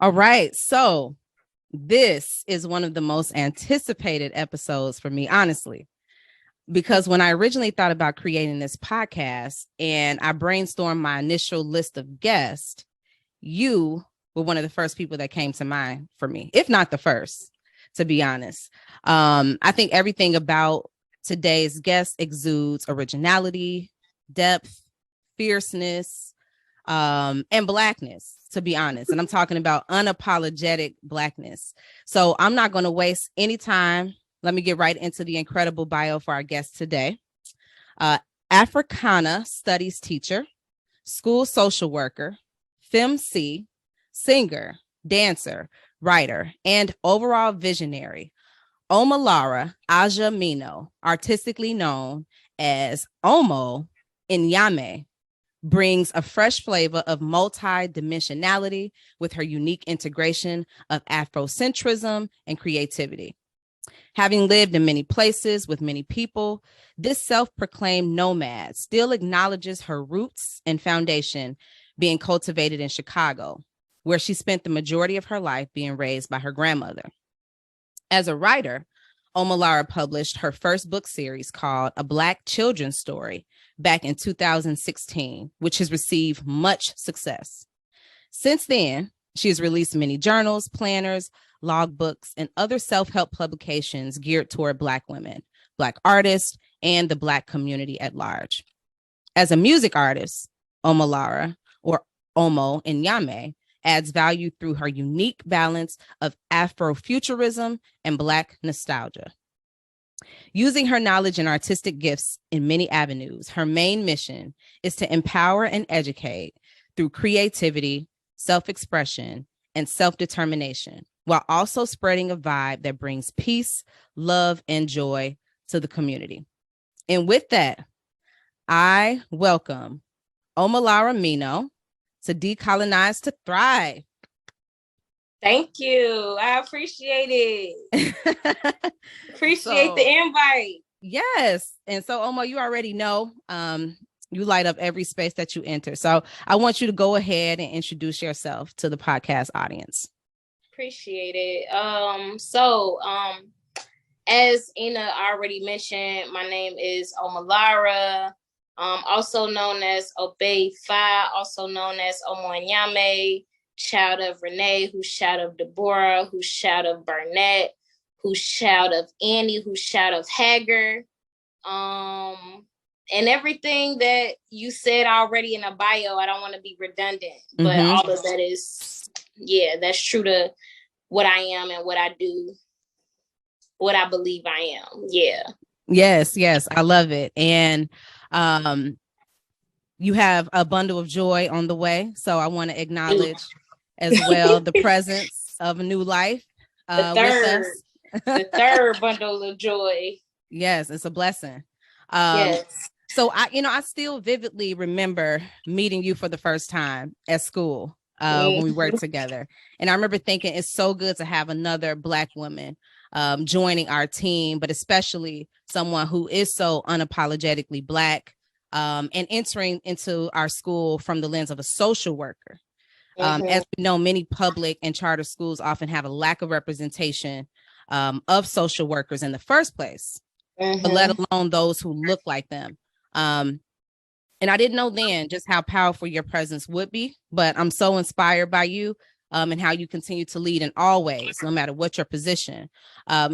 All right. So this is one of the most anticipated episodes for me, honestly, because when I originally thought about creating this podcast and I brainstormed my initial list of guests, you were one of the first people that came to mind for me, if not the first, to be honest. I think everything about today's guest exudes originality, depth, fierceness, and blackness, to be honest. And I'm talking about unapologetic blackness. So I'm not going to waste any time. Let me get right into the incredible bio for our guest today. Uh, Africana studies teacher, school social worker, FemC, singer, dancer, writer, and overall visionary. Omolara Mino, artistically known as Omo in Nyame, brings a fresh flavor of multi-dimensionality with her unique integration of Afrocentrism and creativity. Having lived in many places with many people, this self-proclaimed nomad still acknowledges her roots and foundation being cultivated in Chicago, where she spent the majority of her life being raised by her grandmother. As a writer, Omolara published her first book series called A Black Children's Story back in 2016, which has received much success. Since then, she has released many journals, planners, logbooks, and other self-help publications geared toward Black women, Black artists, and the Black community at large. As a music artist, Omolara, or Omo in Nyame, adds value through her unique balance of Afrofuturism and Black nostalgia. Using her knowledge and artistic gifts in many avenues, her main mission is to empower and educate through creativity, self-expression, and self-determination, while also spreading a vibe that brings peace, love, and joy to the community. And with that, I welcome Omolara Mino to Decolonize to Thrive. Thank you. I appreciate it. Appreciate the invite. Yes. And so, Omo, you already know you light up every space that you enter. So I want you to go ahead and introduce yourself to the podcast audience. Appreciate it. So as Ina already mentioned, my name is Omolara, also known as Obey Fa, also known as Omo Nyame, child of Renee, who's child of Deborah, who's child of Burnett, who's child of Annie, who's child of Hager. And everything that you said already in a bio, I don't want to be redundant, but all of that is, that's true to what I am and what I do, what I believe I am. Yeah. Yes. I love it. And you have a bundle of joy on the way. So I want to acknowledge as well the presence of a new life the third bundle of joy. Yes, it's a blessing. Yes. So I still vividly remember meeting you for the first time at school when we worked together. And I remember thinking it's so good to have another Black woman joining our team, but especially someone who is so unapologetically Black and entering into our school from the lens of a social worker. As we know, many public and charter schools often have a lack of representation of social workers in the first place, but let alone those who look like them. And I didn't know then just how powerful your presence would be, but I'm so inspired by you and how you continue to lead in all ways, no matter what your position.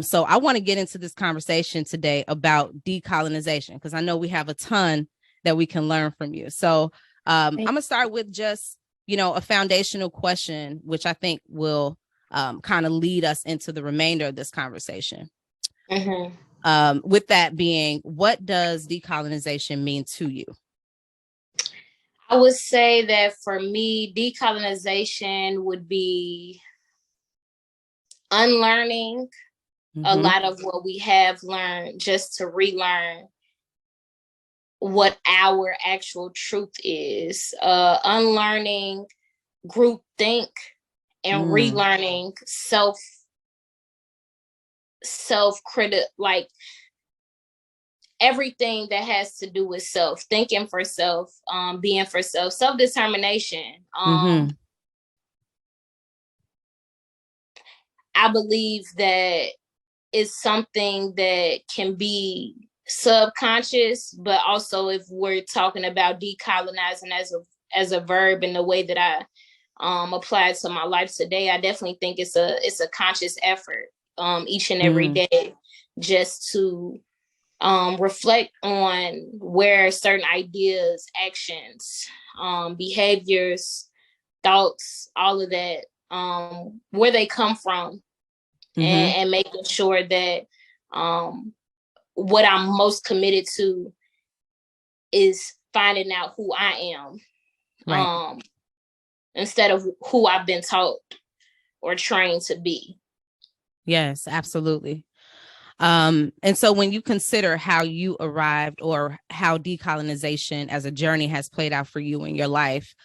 So I want to get into this conversation today about decolonization, because I know we have a ton that we can learn from you. So I'm going to start with just, a foundational question, which I think will kind of lead us into the remainder of this conversation. With that being, what does decolonization mean to you? I would say that for me, decolonization would be unlearning a lot of what we have learned, just to relearn what our actual truth is. Unlearning groupthink and relearning self-critic, like everything that has to do with self, thinking for self, being for self, self-determination. I believe that it's something that can be subconscious, but also if we're talking about decolonizing as a verb in the way that I apply it to my life today, I definitely think it's a conscious effort each and every day, just to reflect on where certain ideas, actions, behaviors, thoughts, all of that, where they come from, and making sure that what I'm most committed to is finding out who I am, Right. instead of who I've been taught or trained to be. Yes, absolutely. And so when you consider how you arrived or how decolonization as a journey has played out for you in your life,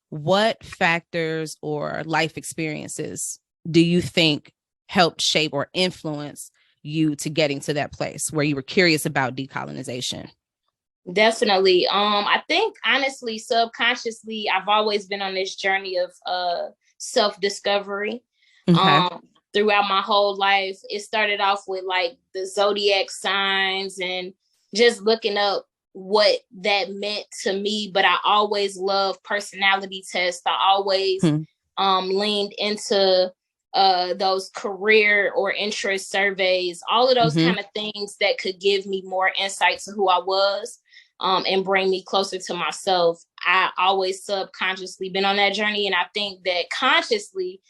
what factors or life experiences do you think helped shape or influence you to getting to that place where you were curious about decolonization? Definitely. I think honestly, subconsciously, I've always been on this journey of self-discovery. Okay. Throughout my whole life. It started off with like the zodiac signs and just looking up what that meant to me. But I always loved personality tests. I always leaned into those career or interest surveys, all of those kind of things that could give me more insight to who I was, and bring me closer to myself. I always subconsciously been on that journey. And I think that consciously,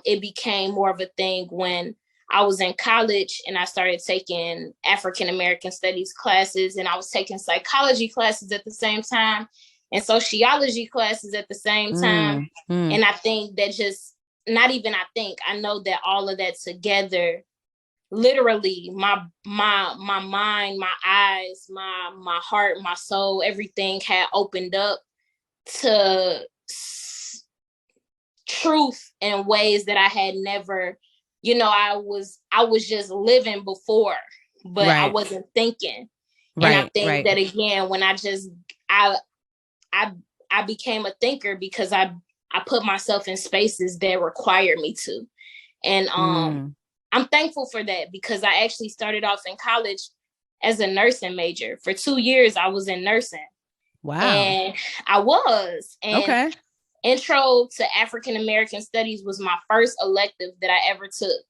it became more of a thing when I was in college and I started taking African American studies classes, and I was taking psychology classes at the same time and sociology classes at the same time. And I think that I know that all of that together, literally my mind, my eyes, my heart, my soul, everything had opened up to truth in ways that I had never, I was just living before, but I wasn't thinking. And I think that again, when I became a thinker because I put myself in spaces that required me to. And I'm thankful for that, because I actually started off in college as a nursing major. For 2 years, I was in nursing. Wow. And I was. And okay. Intro to African American Studies was my first elective that I ever took.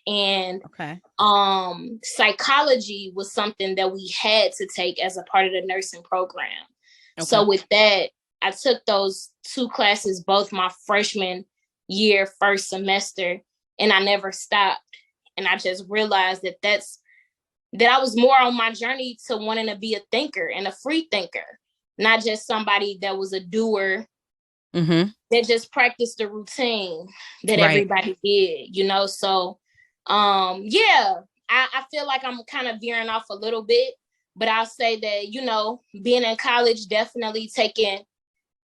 And psychology was something that we had to take as a part of the nursing program. Okay. So with that, I took those 2 classes, both my freshman year, first semester, and I never stopped. And I just realized that I was more on my journey to wanting to be a thinker and a free thinker, not just somebody that was a doer, that just practiced the routine that everybody did, So, I feel like I'm kind of veering off a little bit, but I'll say that, being in college, definitely taking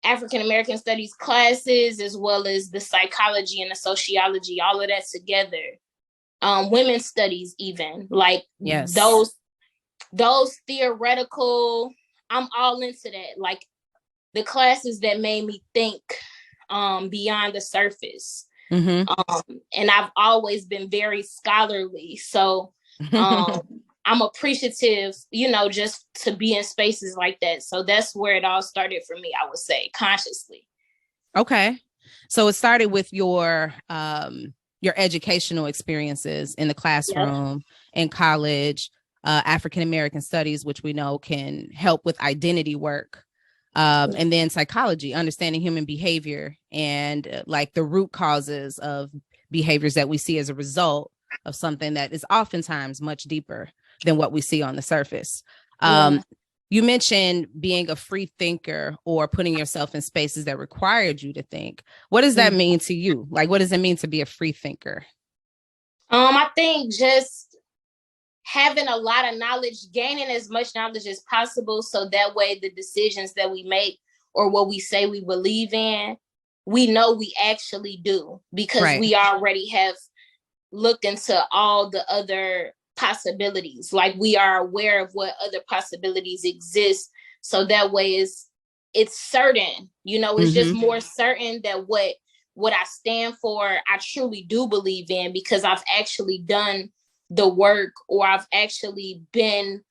African American studies classes, as well as the psychology and the sociology, all of that together. Women's studies, even like those theoretical, I'm all into that. Like the classes that made me think beyond the surface. And I've always been very scholarly. So I'm appreciative, just to be in spaces like that. So that's where it all started for me, I would say, consciously. Okay. So it started with your educational experiences in the classroom, in college, African American studies, which we know can help with identity work. And then psychology, understanding human behavior and like the root causes of behaviors that we see as a result of something that is oftentimes much deeper than what we see on the surface. You mentioned being a free thinker or putting yourself in spaces that required you to think. What does that mean to you? Like, what does it mean to be a free thinker? I think just having a lot of knowledge, gaining as much knowledge as possible, so that way the decisions that we make or what we say we believe in, we know we actually do, because we already have looked into all the other possibilities. Like we are aware of what other possibilities exist. So that way it's certain, it's just more certain that what what I stand for, I truly do believe in, because I've actually done the work, or I've actually been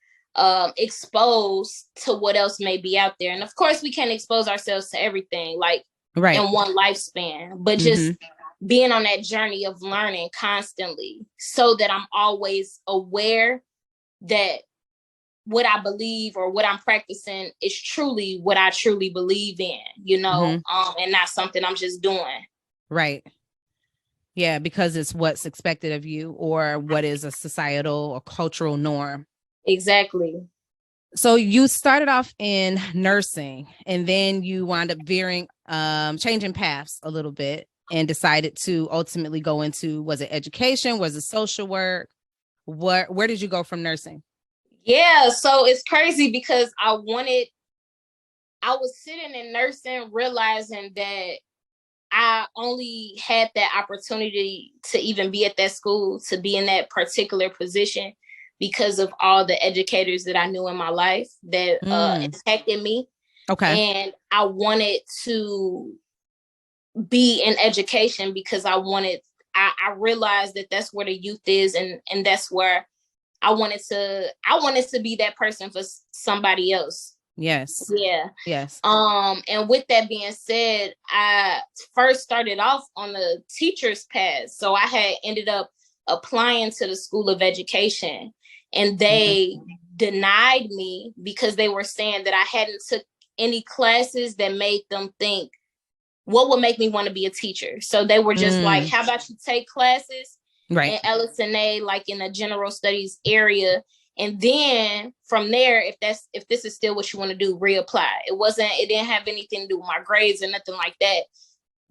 exposed to what else may be out there. And of course, we can't expose ourselves to everything like in one lifespan, but just being on that journey of learning constantly, so that I'm always aware that what I believe or what I'm practicing is truly what I truly believe in, you know, and not something I'm just doing. Right. Yeah, because it's what's expected of you, or what is a societal or cultural norm. Exactly. So you started off in nursing, and then you wound up changing paths a little bit, and decided to ultimately go into, was it education? Was it social work? Where did you go from nursing? Yeah, so it's crazy because I was sitting in nursing, realizing that I only had that opportunity to even be at that school, to be in that particular position, because of all the educators that I knew in my life that impacted me. Okay. And I wanted to be in education because I realized that that's where the youth is, and that's where I wanted to be that person for somebody else. Yes. Yeah. Yes. And with that being said, I first started off on the teacher's path. So I had ended up applying to the School of Education, and they denied me because they were saying that I hadn't took any classes that made them think what would make me want to be a teacher. So they were just like, how about you take classes in LSNA, like in the general studies area, and then from there, if this is still what you want to do, reapply. It didn't have anything to do with my grades or nothing like that.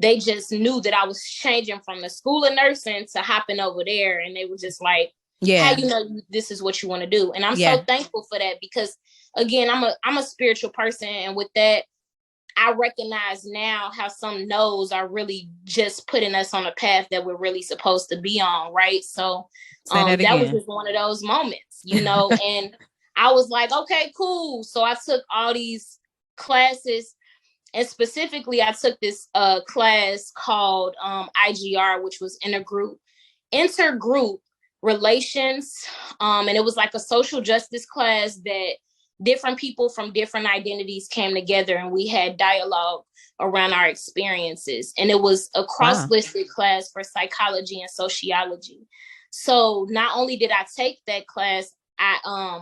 They just knew that I was changing from the School of Nursing to hopping over there, and they were just like, how you know this is what you want to do? And I'm so thankful for that, because again, I'm a spiritual person, and with that, I recognize now how some no's are really just putting us on a path that we're really supposed to be on, right? So that was just one of those moments, you know, and I was like, okay, cool. So I took all these classes, and specifically I took this class called IGR, which was intergroup relations. And it was like a social justice class that different people from different identities came together, and we had dialogue around our experiences. And it was a cross-listed class for psychology and sociology. So not only did I take that class, I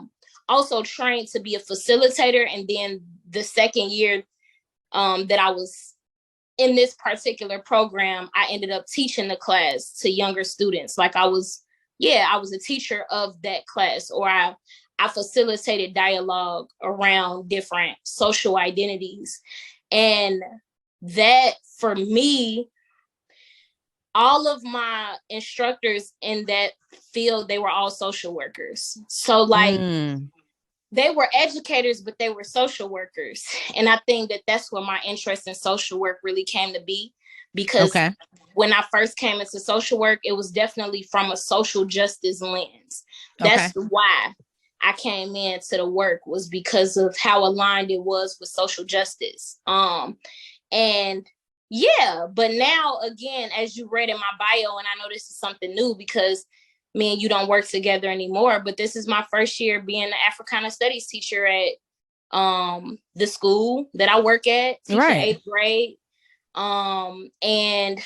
also trained to be a facilitator. And then the second year that I was in this particular program, I ended up teaching the class to younger students. Like I was a teacher of that class, or I facilitated dialogue around different social identities. And that, for me, all of my instructors in that field, they were all social workers. So like they were educators, but they were social workers. And I think that that's where my interest in social work really came to be, because when I first came into social work, it was definitely from a social justice lens. That's why I came into the work, was because of how aligned it was with social justice. And yeah, but now again, as you read in my bio, and I know this is something new because me and you don't work together anymore, but this is my first year being an Africana Studies teacher at the school that I work at, teaching 8th grade. And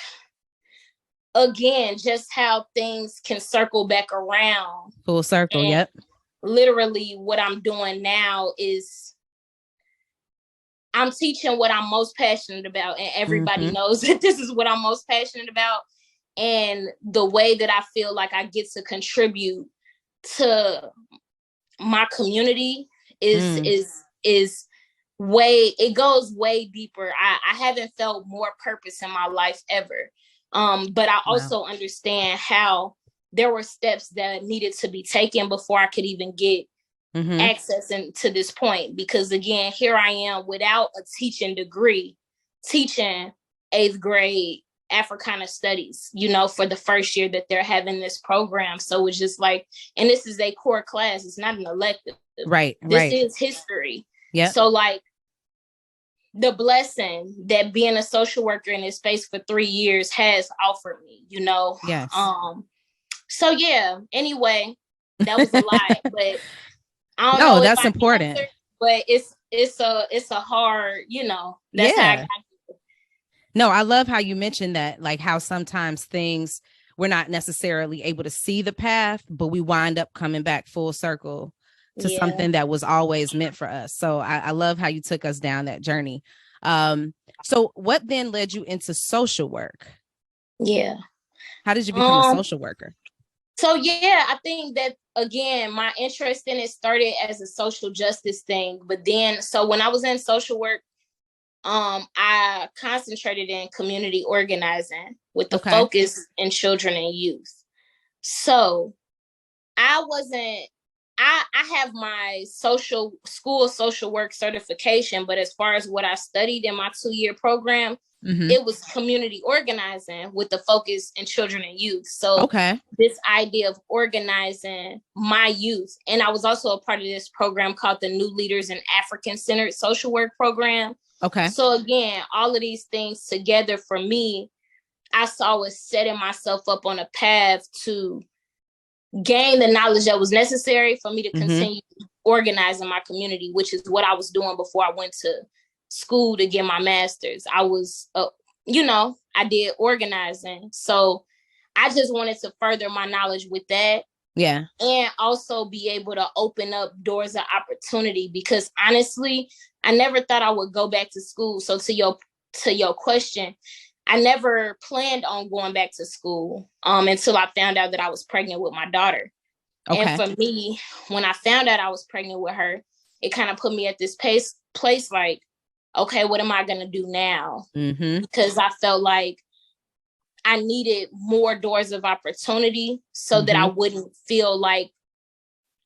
again, just how things can circle back around. Full circle, and literally what I'm doing now is I'm teaching what I'm most passionate about, and everybody knows that this is what I'm most passionate about. And the way that I feel like I get to contribute to my community is way, it goes way deeper. I haven't felt more purpose in my life ever. But I also understand how there were steps that needed to be taken before I could even get access to this point. Because again, here I am without a teaching degree, teaching 8th grade Africana Studies, you know, for the first year that they're having this program. So it's just like, and this is a core class, it's not an elective. This is history. So like, the blessing that being a social worker in this space for 3 years has offered me, you know. Yes. So yeah, anyway, that was a lot, but I don't No, know if that's I important. answered, but it's a hard, you know, that's how I Yeah. got here. No, I love how you mentioned that, like how sometimes things we're not necessarily able to see the path, but we wind up coming back full circle to Yeah. something that was always meant for us. So I love how you took us down that journey. So what then led you into social work? Yeah. How did you become a social worker? So yeah, I think that again, my interest in it started as a social justice thing, but then so when I was in social work, I concentrated in community organizing with the Okay. focus in children and youth. So I wasn't I have my social work certification, but as far as what I studied in my 2-year program, Mm-hmm. it was community organizing with the focus in children and youth. So Okay. this idea of organizing my youth, and I was also a part of this program called the New Leaders in African Centered Social Work Program. Okay. So again, all of these things together for me, I saw was setting myself up on a path to gain the knowledge that was necessary for me to continue organizing my community, which is what I was doing before I went to school to get my master's. I was, I did organizing. So I just wanted to further my knowledge with that. Yeah. And also be able to open up doors of opportunity, because honestly, I never thought I would go back to school. So to your question, I never planned on going back to school until I found out that I was pregnant with my daughter. Okay. And for me, when I found out I was pregnant with her, it kind of put me at this place like, okay, what am I going to do now? Mm-hmm. Because I felt like I needed more doors of opportunity so that I wouldn't feel like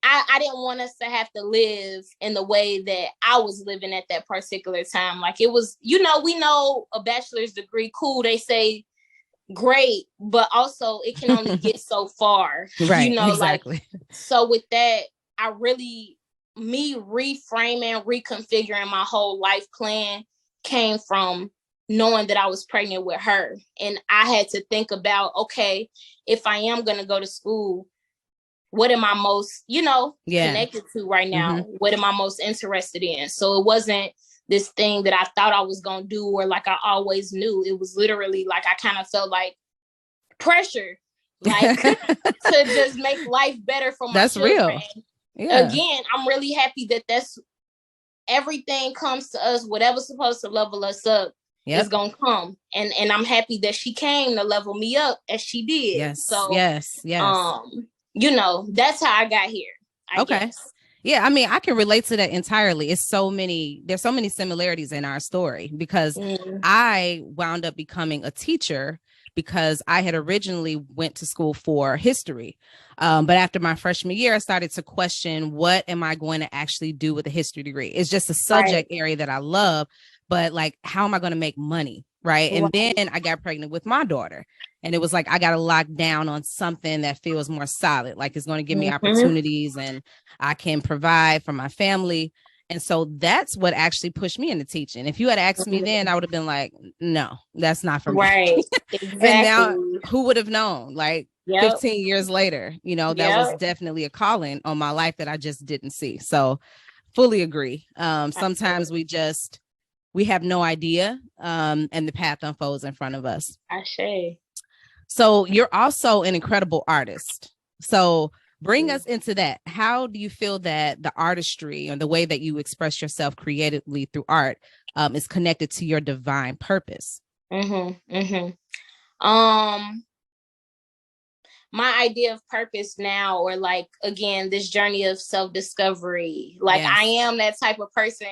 I didn't want us to have to live in the way that I was living at that particular time. Like it was, we know a bachelor's degree, cool. They say great, but also it can only get so far, Right. Exactly. like, so with that, me reframing, reconfiguring my whole life plan came from knowing that I was pregnant with her. And I had to think about, okay, if I am going to go to school, what am I most, connected to right now? What am I most interested in? So it wasn't this thing that I thought I was going to do or like I always knew. It was literally like I kind of felt like pressure, like to just make life better for my That's children. real. Yeah. Again, I'm really happy that that's everything comes to us. Whatever's supposed to level us up is gonna come, and I'm happy that she came to level me up as she did. Yes. So yes. That's how I got here. I guess. Yeah, I mean, I can relate to that entirely. There's so many similarities in our story because I wound up becoming a teacher because I had originally went to school for history. But after my freshman year, I started to question, what am I going to actually do with a history degree? It's just a subject area that I love, but like, how am I going to make money? Right. And then I got pregnant with my daughter. And it was like, I got to lock down on something that feels more solid, like it's going to give me opportunities and I can provide for my family. And so that's what actually pushed me into teaching. If you had asked me then, I would have been like, no, that's not for me. Right. Exactly. And now who would have known? Like 15 years later, that was definitely a calling on my life that I just didn't see. So fully agree. Sometimes we have no idea. And the path unfolds in front of us. So you're also an incredible artist. So bring us into that. How do you feel that the artistry or the way that you express yourself creatively through art is connected to your divine purpose? My idea of purpose now, or like, again, this journey of self-discovery, like I am that type of person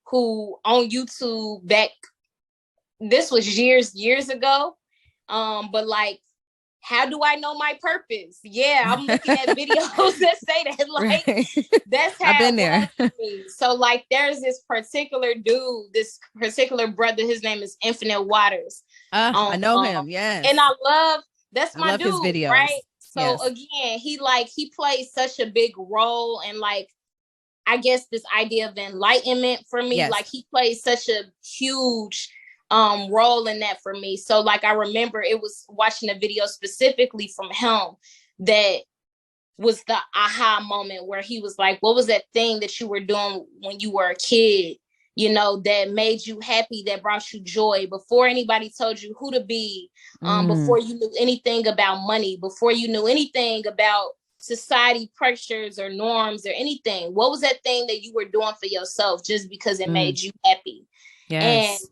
who on YouTube this was years ago. But like, how do I know my purpose? Yeah, I'm looking at videos that say that, like, that's how I've been there. So like, there's this particular dude, this particular brother, his name is Infinite Waters. I know him. Yes. And that's my love dude, his videos. right? So again, he plays such a big role in like I guess this idea of enlightenment for me. Yes. Like he plays such a huge role in that for me. So like I remember it was watching a video specifically from him that was the aha moment where he was like, what was that thing that you were doing when you were a kid, you know, that made you happy, that brought you joy before anybody told you who to be, before you knew anything about money, before you knew anything about society pressures or norms or anything? What was that thing that you were doing for yourself just because it made you happy? Yes. And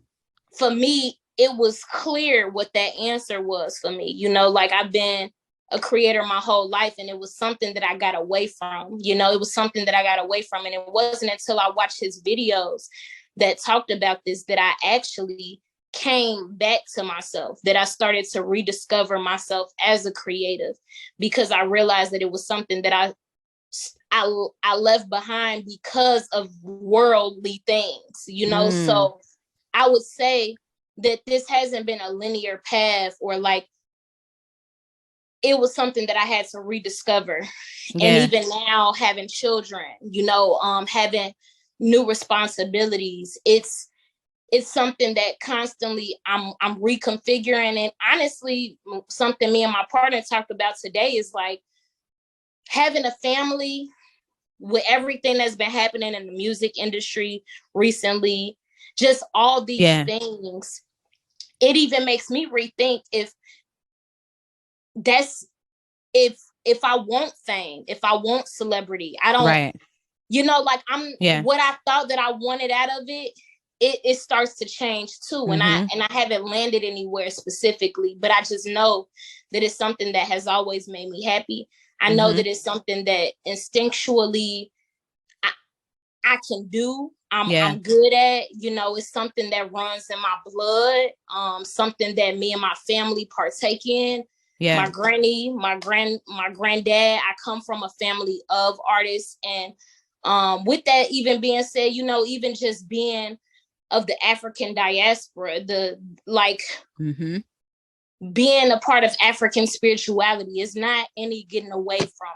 for me, it was clear what that answer was for me. You know, like I've been a creator my whole life, and it was something that I got away from. You know, it was something that I got away from. And it wasn't until I watched his videos that talked about this that I actually came back to myself, that I started to rediscover myself as a creative, because I realized that it was something that I left behind because of worldly things, you know? So I would say that this hasn't been a linear path, or like it was something that I had to rediscover. Yeah. And even now, having children, you know, having new responsibilities, it's something that constantly I'm reconfiguring. And honestly, something me and my partner talked about today is like having a family with everything that's been happening in the music industry recently, just all these things. It even makes me rethink if I want fame, if I want celebrity. I don't, you know, like what I thought that I wanted out of it starts to change too. And I haven't landed anywhere specifically, but I just know that it's something that has always made me happy. I know that it's something that instinctually I can do. I'm good at, you know, it's something that runs in my blood, something that me and my family partake in. My granny, my granddad, I come from a family of artists. And with that even being said, you know, even just being of the African diaspora, being a part of African spirituality is not any getting away from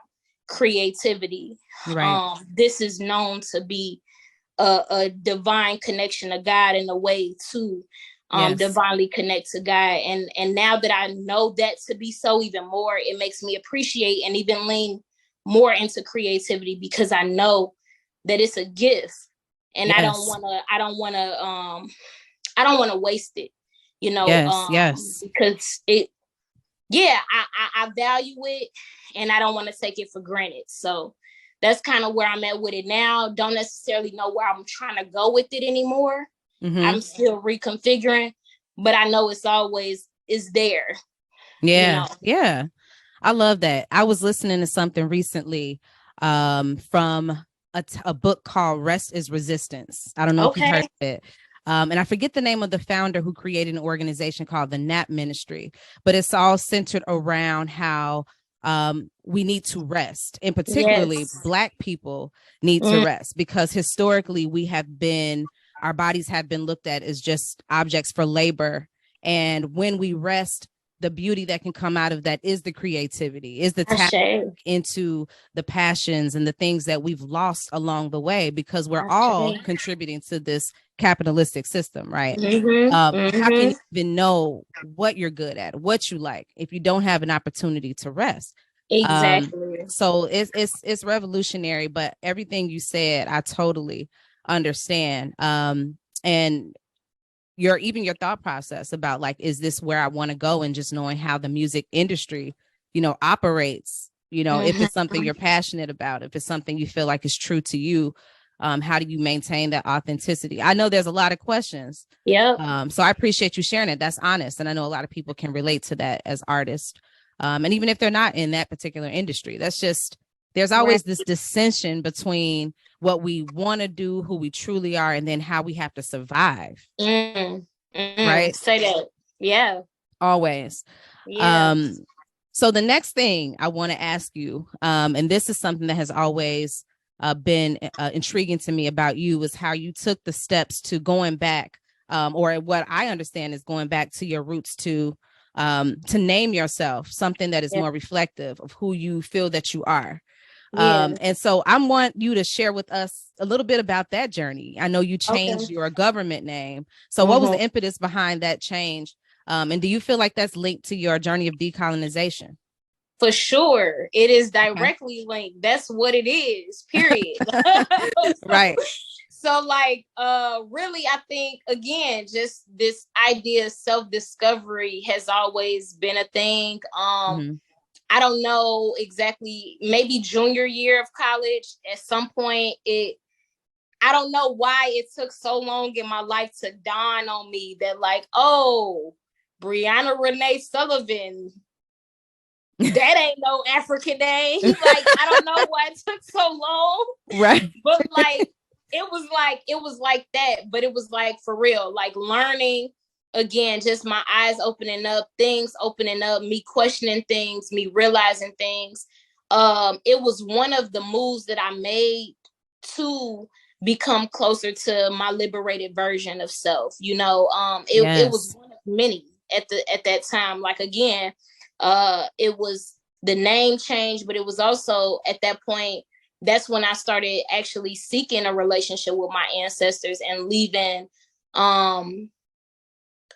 creativity. This is known to be a divine connection to God, in a way to divinely connect to God. And now that I know that to be so even more, it makes me appreciate and even lean more into creativity, because I know that it's a gift, and I don't want to waste it, you know, because I value it, and I don't want to take it for granted. So that's kind of where I'm at with it now. Don't necessarily know where I'm trying to go with it anymore. I'm still reconfiguring, but I know it's always is there. Yeah. You know? Yeah. I love that. I was listening to something recently from a book called Rest is Resistance. I don't know if you've heard of it. And I forget the name of the founder who created an organization called the Nap Ministry, but it's all centered around how we need to rest, and particularly Black people need to rest, because historically our bodies have been looked at as just objects for labor. And when we rest, the beauty that can come out of that is the creativity, is the tap into the passions and the things that we've lost along the way, because we're all contributing to this capitalistic system, right? How can you even know what you're good at, what you like, if you don't have an opportunity to rest? So it's revolutionary, but everything you said, I totally understand. And your thought process about like, is this where I want to go, and just knowing how the music industry, you know, operates, you know, if it's something you're passionate about, if it's something you feel like is true to you, how do you maintain that authenticity? I know there's a lot of questions. So I appreciate you sharing it. That's honest. And I know a lot of people can relate to that as artists. And even if they're not in that particular industry, that's just, there's always this dissension between what we want to do, who we truly are, and then how we have to survive. Right? Say that. Yeah. Always. So the next thing I want to ask you, and this is something that has always been intriguing to me about you, is how you took the steps to going back, or what I understand is going back to your roots, to name yourself something that is more reflective of who you feel that you are. Yeah. And so I want you to share with us a little bit about that journey. I know you changed your government name. So what was the impetus behind that change? And do you feel like that's linked to your journey of decolonization? For sure. It is directly linked. That's what it is, period. Right. So like, really, I think, again, just this idea of self-discovery has always been a thing. I don't know exactly, maybe junior year of college, at some point, I don't know why it took so long in my life to dawn on me that, like, oh, Brianna Renee Sullivan, that ain't no African name. Like, I don't know why it took so long. Right. But like, it was like that, but it was like for real, like learning again, just my eyes opening up, things opening up, me questioning things, me realizing things. It was one of the moves that I made to become closer to my liberated version of self. You know, it was one of many at that time. Like, again, it was the name change, but it was also at that point, that's when I started actually seeking a relationship with my ancestors and leaving,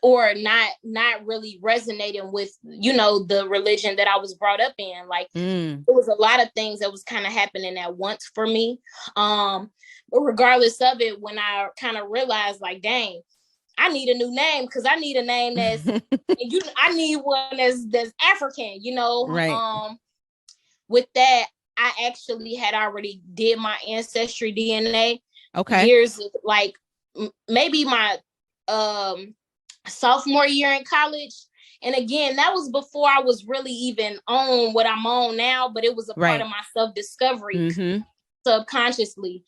or not really resonating with, you know, the religion that I was brought up in. Like, it was a lot of things that was kind of happening at once for me. But regardless of it, when I kind of realized, like, dang, I need a new name, because I need a name that's I need one that's African, you know. Right. With that, I actually had already did my ancestry DNA. Okay. Years, like maybe my sophomore year in college. And again, that was before I was really even on what I'm on now, but it was a part of my self-discovery subconsciously.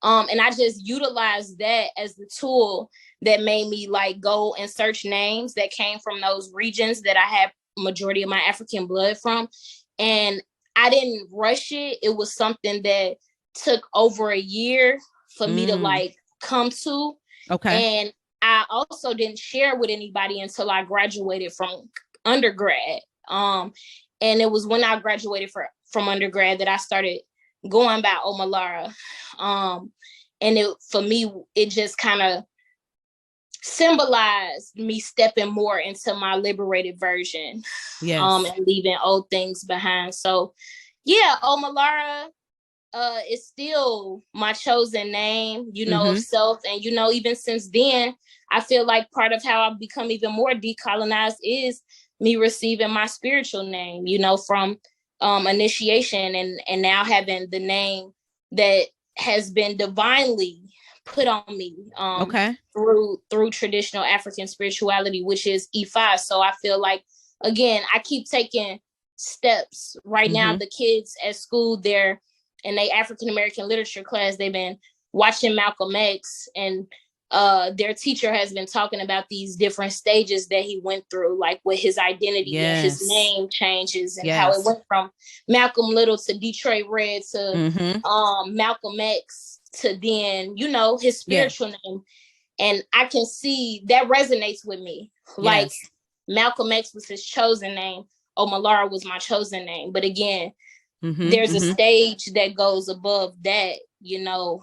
And I just utilized that as the tool that made me like go and search names that came from those regions that I had majority of my African blood from. And I didn't rush it. It was something that took over a year for me to like come to. Okay. And I also didn't share with anybody until I graduated from undergrad. And it was when I graduated from undergrad that I started going by Omolara. And for me, it just kind of symbolized me stepping more into my liberated version. And leaving old things behind. So yeah, Omolara is still my chosen name, you know, of self. And, you know, even since then, I feel like part of how I've become even more decolonized is me receiving my spiritual name, you know, from initiation, and now having the name that has been divinely put on me through traditional African spirituality, which is Ifa. So I feel like, again, I keep taking steps. Right now, the kids at school, they're in a African American literature class, they've been watching Malcolm X, and their teacher has been talking about these different stages that he went through, like with his identity and his name changes, and how it went from Malcolm Little to Detroit Red to Malcolm X to then, you know, his spiritual name. And I can see that resonates with me. Like, Malcolm X was his chosen name. Omolara was my chosen name. But again, there's a stage that goes above that, you know.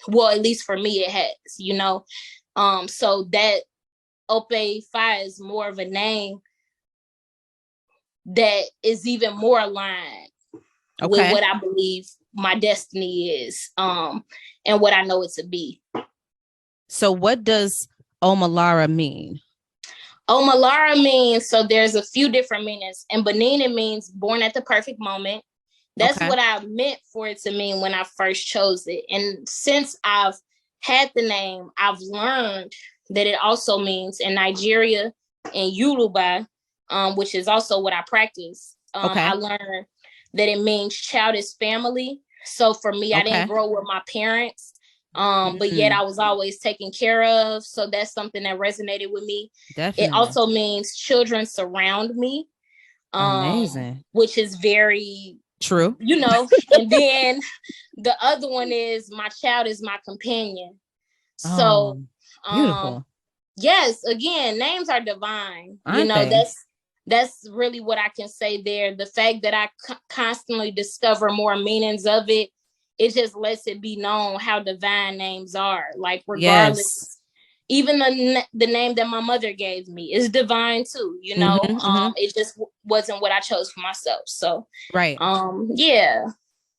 Well, at least for me, it has, you know. So that Ope Fi is more of a name that is even more aligned with what I believe my destiny is, and what I know it to be. So what does Omolara mean? Omolara means, so there's a few different meanings. In Benin, it means born at the perfect moment. That's what I meant for it to mean when I first chose it. And since I've had the name, I've learned that it also means in Nigeria and Yoruba, which is also what I practice. I learned that it means child is family. So for me, I didn't grow with my parents, but yet I was always taken care of. So that's something that resonated with me. Definitely. It also means children surround me, amazing, which is very true, you know. And then the other one is my child is my companion. So beautiful. Yes, again, names are divine. You know, that's that's really what I can say there. The fact that I constantly discover more meanings of it, it just lets it be known how divine names are. Like, regardless, Yes. even the name that my mother gave me is divine too, you know. It just wasn't what I chose for myself. So right. Yeah.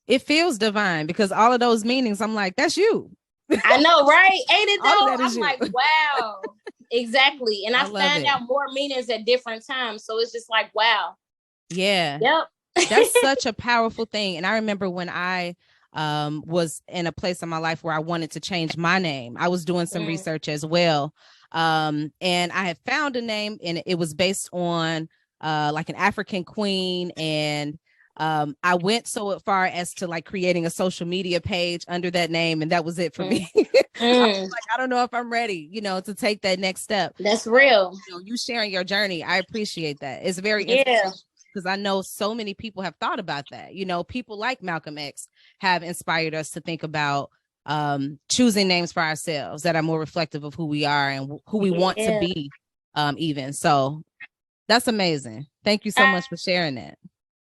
It feels divine because all of those meanings, I'm like, that's you. I know, right? Ain't it All of though? that is I'm you. like, wow. Exactly. And I love found it. out more meanings at different times. So it's just like, wow. Yeah. Yep. That's such a powerful thing. And I remember when I was in a place in my life where I wanted to change my name. I was doing some research as well. And I had found a name, and it was based on like an African queen. And I went so far as to like creating a social media page under that name, and that was it for me. I was like, I don't know if I'm ready, you know, to take that next step. That's real. You know, you sharing your journey, I appreciate that. It's very Yeah. because I know so many people have thought about that. You know, people like Malcolm X have inspired us to think about choosing names for ourselves that are more reflective of who we are and who we want to be, even. So that's amazing. Thank you so much for sharing that.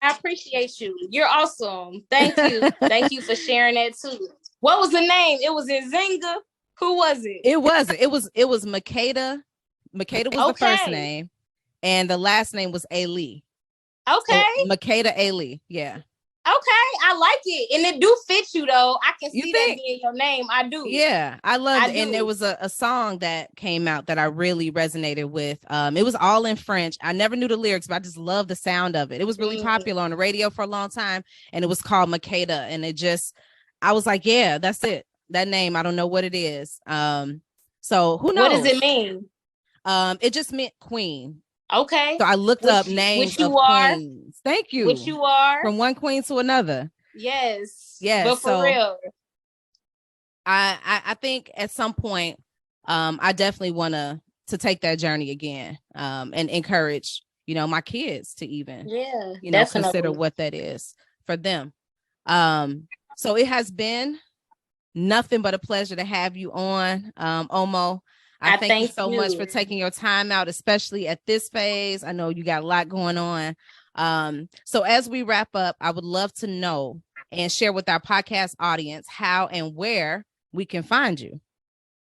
I appreciate you. You're awesome. Thank you. Thank you for sharing that too. What was the name? It was Nzinga. Who was it? It wasn't. It was Makeda. Makeda was the first name, and the last name was Ali. Okay. So Makeda Ali. Yeah. Okay, I like it, and it do fit you though. I can see that being your name. I do. Yeah, I loved it. And there was a song that came out that I really resonated with. It was all in French. I never knew the lyrics, but I just loved the sound of it. It was really popular on the radio for a long time, and it was called Makeda. And it just, I was like, yeah, that's it. That name, I don't know what it is. So who knows? What does it mean? It just meant queen. Okay. So I looked up names of queens. Thank you. Which you are. From one queen to another. Yes. Yes. But for real. I think at some point, I definitely want to take that journey again, and encourage, you know, my kids to even, you know, consider what that is for them. So it has been nothing but a pleasure to have you on, Omo. I thank you so much for taking your time out, especially at this phase. I know you got a lot going on. So as we wrap up, I would love to know and share with our podcast audience how and where we can find you.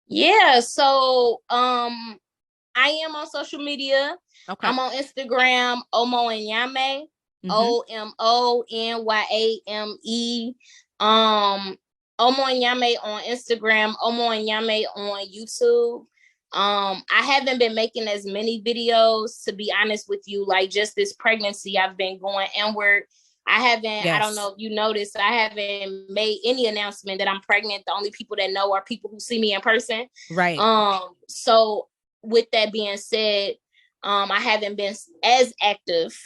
Yeah, so I am on social media. Okay. I'm on Instagram, Omo and Nyame, OMONYAME. Omo and Nyame on Instagram, Omo and Nyame on YouTube. I haven't been making as many videos, to be honest with you. Like, just this pregnancy, I've been going inward. I don't know if you noticed, I haven't made any announcement that I'm pregnant. The only people that know are people who see me in person. Right. So with that being said, I haven't been as active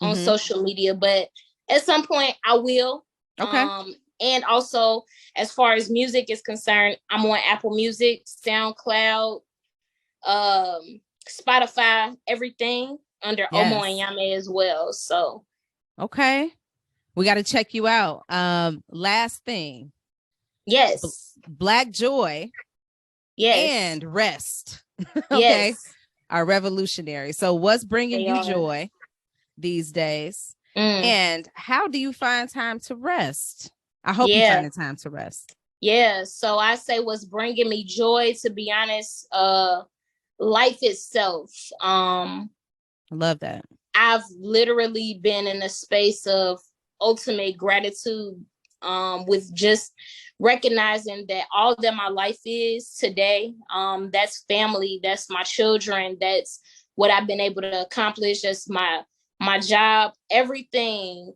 on social media, but at some point I will. Okay. And also, as far as music is concerned, I'm on Apple Music, SoundCloud, Spotify, everything under Omo and Nyame as well. So okay, we got to check you out. Last thing, yes, Black Joy, yes, and Rest. Okay, yes. Are revolutionary. So what's bringing you joy these days, and how do you find time to rest? I hope you find the time to rest. Yeah, so I say what's bringing me joy, to be honest, life itself. I love that. I've literally been in a space of ultimate gratitude, with just recognizing that all that my life is today, that's family, that's my children, that's what I've been able to accomplish, that's my job, everything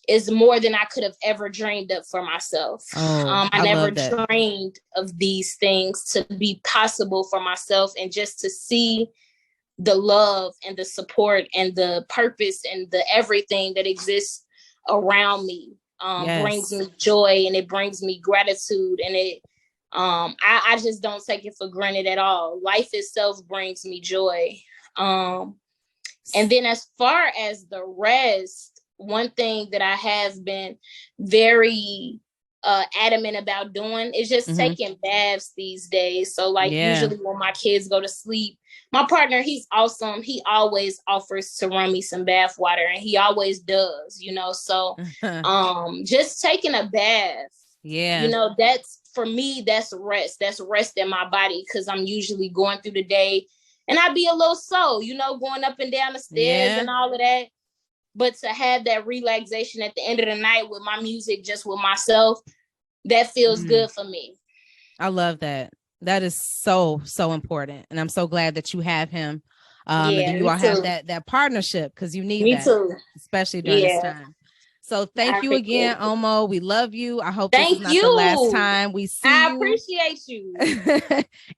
is more than I could have ever dreamed of for myself. I never dreamed of these things to be possible for myself, and just to see the love and the support and the purpose and the everything that exists around me brings me joy, and it brings me gratitude, and it I just don't take it for granted at all. Life itself brings me joy. And then as far as the rest, one thing that I have been very adamant about doing is just taking baths these days. So like usually when my kids go to sleep, my partner, he's awesome. He always offers to run me some bath water, and he always does, you know. So just taking a bath, you know, that's for me, that's rest. That's rest in my body, because I'm usually going through the day and I'd be a little slow, you know, going up and down the stairs and all of that. But to have that relaxation at the end of the night with my music, just with myself, that feels good for me. I love that. That is so, so important. And I'm so glad that you have him. And then you all have that partnership, because you need that, especially during this time. So thank you again, Omo. We love you. I hope this is not the last time we see you. I appreciate you.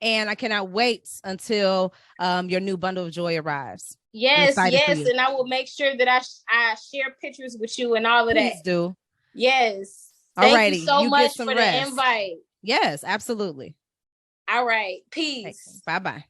And I cannot wait until your new bundle of joy arrives. Yes. And I will make sure that I share pictures with you and all of that. Please do. Yes. Thank you so much for the invite. Yes, absolutely. All right. Peace. Bye-bye.